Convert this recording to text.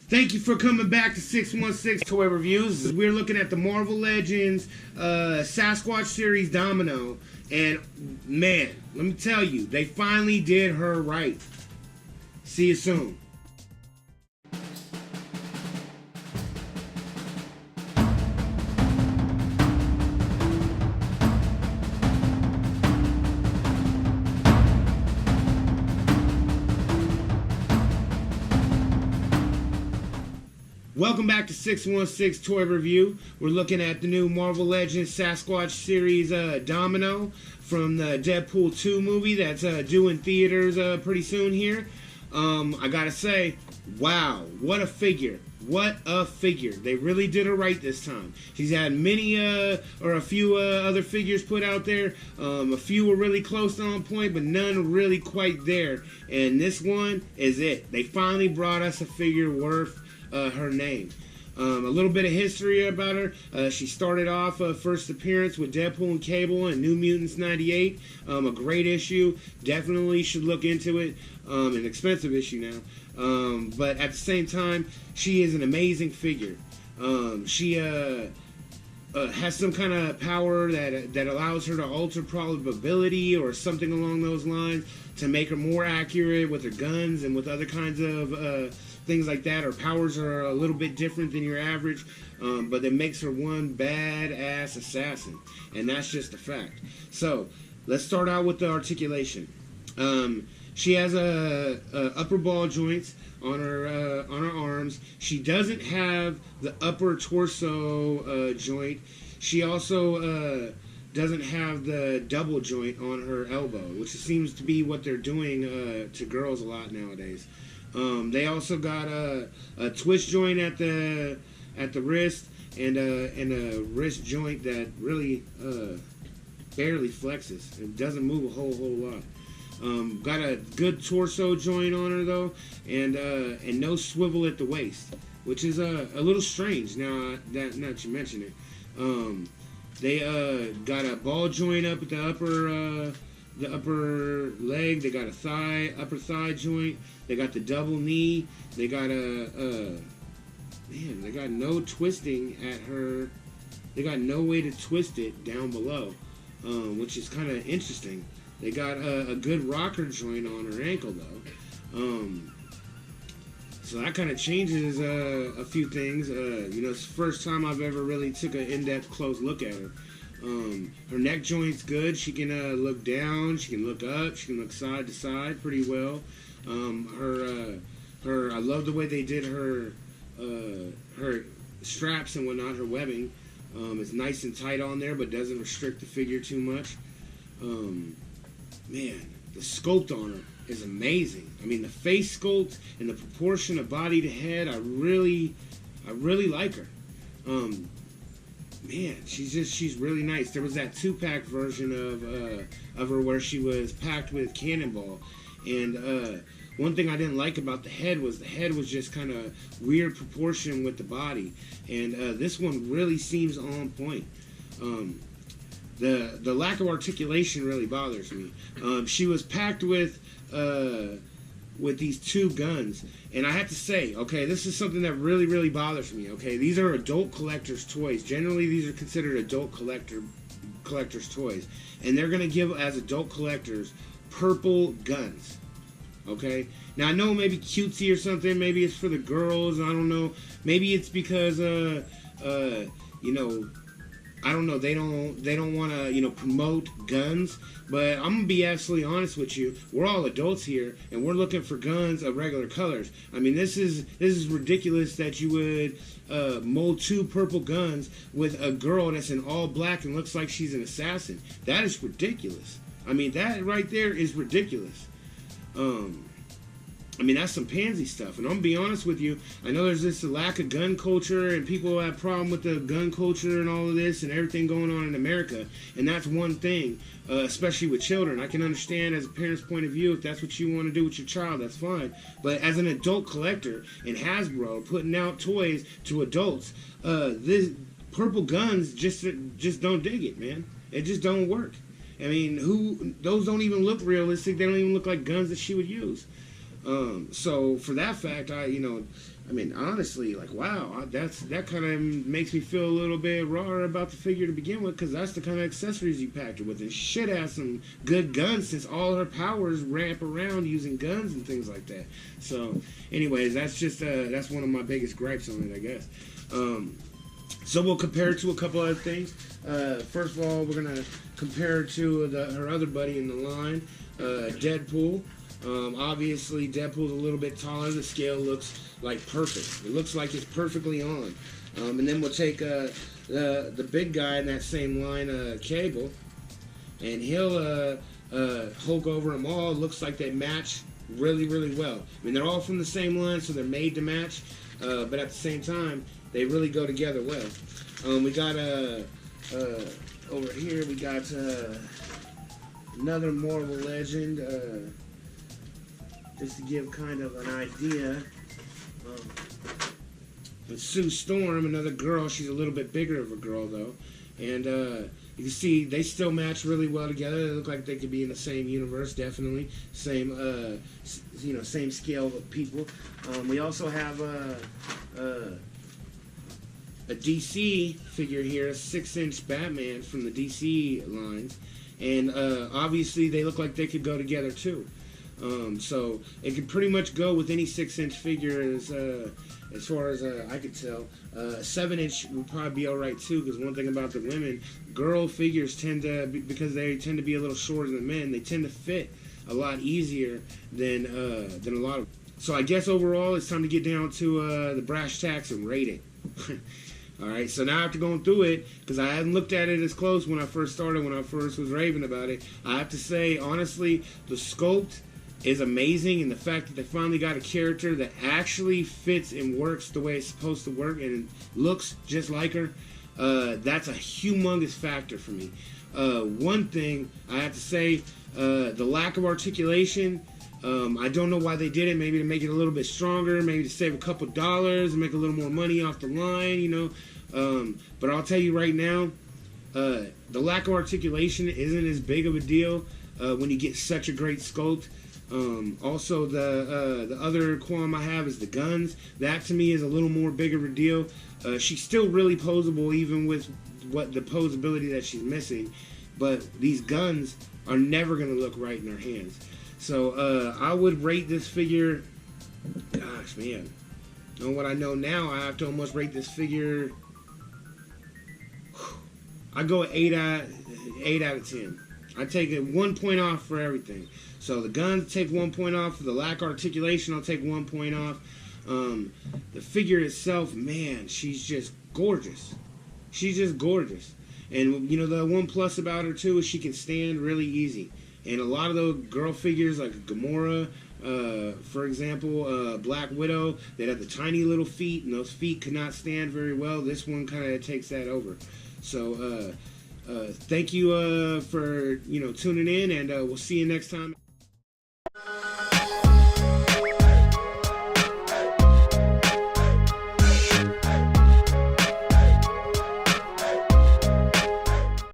Thank you for coming back to 616 Toy Reviews. We're looking at the Marvel Legends Sasquatch series Domino. And man, let me tell you, they finally did her right. See you soon. Welcome back to 616 Toy Review. We're looking at the new Marvel Legends Sasquatch series Domino from the Deadpool 2 movie that's due in theaters pretty soon here. I gotta say, wow, what a figure. What a figure. They really did her right this time. She's had many or a few other figures put out there. A few were really close to on point, but none really quite there. And this one is it. They finally brought us a figure worth her name. A little bit of history about her. She started off first appearance with Deadpool and Cable and New Mutants 98. A great issue. Definitely should look into it. An expensive issue now. But at the same time, she is an amazing figure. She has some kind of power that allows her to alter probability or something along those lines to make her more accurate with her guns and with other kinds of things like that. Her powers are a little bit different than your average, but it makes her one badass assassin, and that's just a fact. So let's start out with the articulation. She has upper ball joints on her arms. She doesn't have the upper torso joint. She also doesn't have the double joint on her elbow, which seems to be what they're doing to girls a lot nowadays. They also got a twist joint at the wrist and a wrist joint that really barely flexes. It doesn't move a whole lot. Got a good torso joint on her though, and no swivel at the waist, which is a little strange now that you mention it. They got a ball joint up at the upper leg. They got a upper thigh joint. They got the double knee. They got they got no twisting at her. They got no way to twist it down below, which is kind of interesting. They got a good rocker joint on her ankle though. So that kind of changes a few things. It's the first time I've ever really took an in-depth close look at her. Her neck joint's good. She can look down, she can look up, she can look side to side pretty well. I love the way they did her straps and whatnot, her webbing. It's nice and tight on there, but doesn't restrict the figure too much. Man, the sculpt on her is amazing. I mean, the face sculpt and the proportion of body to head, I really like her. Man, she's really nice. There was that 2-pack version of her where she was packed with Cannonball, and one thing I didn't like about the head was just kind of weird proportion with the body, and this one really seems on point. The lack of articulation really bothers me. She was packed with these two guns, and I have to say, okay, this is something that really bothers me. Okay, these are adult collectors' toys. Generally, these are considered adult collectors' toys, and they're gonna give, as adult collectors, purple guns. Okay, now I know maybe cutesy or something. Maybe it's for the girls. I don't know. Maybe it's because I don't know. They don't want to promote guns. But I'm gonna be absolutely honest with you. We're all adults here, and we're looking for guns of regular colors. I mean, this is ridiculous that you would mold two purple guns with a girl that's in all black and looks like she's an assassin. That is ridiculous. I mean, that right there is ridiculous. I mean, that's some pansy stuff. And I'm going to be honest with you, I know there's this lack of gun culture, and people have a problem with the gun culture and all of this and everything going on in America. And that's one thing, especially with children. I can understand as a parent's point of view, if that's what you want to do with your child, that's fine. But as an adult collector and Hasbro putting out toys to adults, this purple guns just don't dig it, man. It just don't work. I mean, those don't even look realistic. They don't even look like guns that she would use. So for that fact, I mean, honestly, like, wow, that kind of makes me feel a little bit raw about the figure to begin with, because that's the kind of accessories you packed her with. And she should have some good guns, since all her powers ramp around using guns and things like that. So, anyways, that's just that's one of my biggest gripes on it, I guess. So we'll compare it to a couple other things. First of all, we're gonna compare it to her other buddy in the line, Deadpool. Obviously, Deadpool's a little bit taller. The scale looks like perfect. It looks like it's perfectly on. And then we'll take the big guy in that same line, Cable, and he'll Hulk over them all. It looks like they match really, really well. I mean, they're all from the same line, so they're made to match. But at the same time, they really go together well. We got over here. We got another Marvel legend. Just to give kind of an idea, Sue Storm, another girl. She's a little bit bigger of a girl though, and you can see they still match really well together. They look like they could be in the same universe, definitely same, same scale of people. We also have a DC figure here, a 6-inch Batman from the DC lines, and obviously they look like they could go together too. So it could pretty much go with any 6-inch figure as far as I could tell. 7-inch would probably be alright too, because one thing about the women, girl figures tend to, because they tend to be a little shorter than men, they tend to fit a lot easier than a lot of. So I guess overall it's time to get down to the brass tacks and rate it. Alright, so now after going through it, because I hadn't looked at it as close when I first started, when I first was raving about it, I have to say, honestly, the sculpt is amazing, and the fact that they finally got a character that actually fits and works the way it's supposed to work and looks just like her, that's a humongous factor for me. One thing I have to say, the lack of articulation, I don't know why they did it. Maybe to make it a little bit stronger, maybe to save a couple dollars and make a little more money off the line, you know. But I'll tell you right now, the lack of articulation isn't as big of a deal when you get such a great sculpt. Also, the other qualm I have is the guns. That to me is a little more bigger of a deal. She's still really posable, even with what the posability that she's missing. But these guns are never going to look right in her hands. So I would rate this figure. Gosh, man, knowing what I know now, I have to almost rate this figure. I go 8 out of 10. I take it 1 point off for everything. So the guns take 1 point off. For the lack of articulation, I'll take 1 point off. The figure itself, man, she's just gorgeous. She's just gorgeous. And, you know, the one plus about her, too, is she can stand really easy. And a lot of those girl figures, like Gamora, for example, Black Widow, that have the tiny little feet, and those feet could not stand very well. This one kind of takes that over. So, thank you for, tuning in, and we'll see you next time.